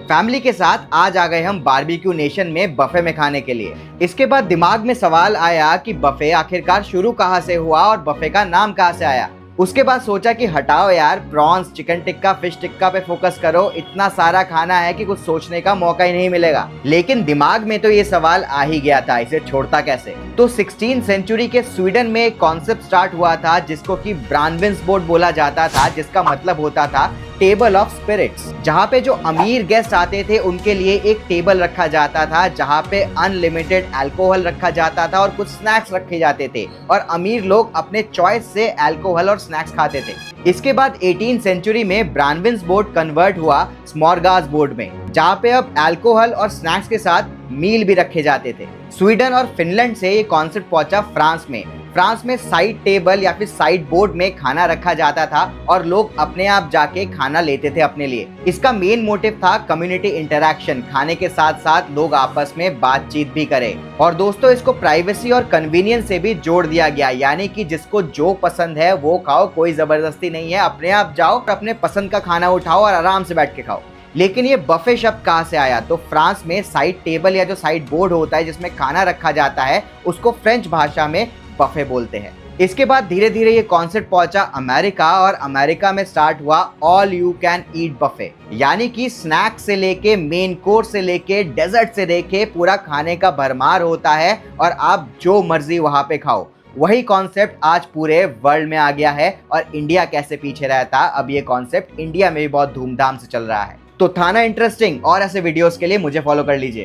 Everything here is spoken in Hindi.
फैमिली के साथ आज आ गए हम बारबेक्यू नेशन में बफे में खाने के लिए। इसके बाद दिमाग में सवाल आया कि बफे आखिरकार शुरू कहाँ से हुआ और बफे का नाम कहाँ से आया। उसके बाद सोचा कि हटाओ यार, prawns, chicken tikka, fish tikka पे फोकस करो। इतना सारा खाना है कि कुछ सोचने का मौका ही नहीं मिलेगा। लेकिन दिमाग में तो ये सवाल आ ही गया था, इसे छोड़ता कैसे। तो 16th सेंचुरी के स्वीडन में एक कॉन्सेप्ट स्टार्ट हुआ था जिसको कि ब्रांडविंसबोर्ड बोला जाता था, जिसका मतलब होता था टेबल ऑफ स्पिरिट्स। जहाँ पे जो अमीर गेस्ट आते थे उनके लिए एक टेबल रखा जाता था, जहाँ पे अनलिमिटेड अल्कोहल रखा जाता था और कुछ स्नैक्स रखे जाते थे और अमीर लोग अपने चॉइस से अल्कोहल और स्नैक्स खाते थे। इसके बाद 18th सेंचुरी में ब्रांडविंसबोर्ड कन्वर्ट हुआ स्मॉर्गासबोर्ड में, जहाँ पे अब अल्कोहल और स्नैक्स के साथ मील भी रखे जाते थे। स्वीडन और फिनलैंड से ये कॉन्सेप्ट पहुंचा फ्रांस में। फ्रांस में साइड टेबल या फिर साइड बोर्ड में खाना रखा जाता था और लोग अपने आप जाके खाना लेते थे अपने लिए। इसका मेन मोटिव था कम्युनिटी इंटरैक्शन, खाने के साथ साथ लोग आपस में बातचीत भी करें। और दोस्तों, इसको प्राइवेसी और कन्वीनियंस से भी जोड़ दिया गया, यानी कि जिसको जो पसंद है वो खाओ, कोई जबरदस्ती नहीं है। अपने आप जाओ और अपने पसंद का खाना उठाओ और आराम से बैठ के खाओ। लेकिन ये बफे शब्द कहाँ से आया? तो फ्रांस में साइड टेबल या जो साइड बोर्ड होता है जिसमें खाना रखा जाता है, उसको फ्रेंच भाषा में बफे बोलते हैं। इसके बाद धीरे धीरे ये कॉन्सेप्ट पहुंचा अमेरिका और अमेरिका में स्टार्ट हुआ all you can eat buffet, यानी कि स्नैक्स से लेके मेन कोर्स से लेके डेजर्ट से लेके पूरा खाने का भरमार होता है और आप जो मर्जी वहां पे खाओ। वही कॉन्सेप्ट आज पूरे वर्ल्ड में आ गया है और इंडिया कैसे पीछे रहता, अब ये कॉन्सेप्ट इंडिया में भी बहुत धूमधाम से चल रहा है। तो था ना इंटरेस्टिंग? और ऐसे वीडियोस के लिए मुझे फॉलो कर लीजिए।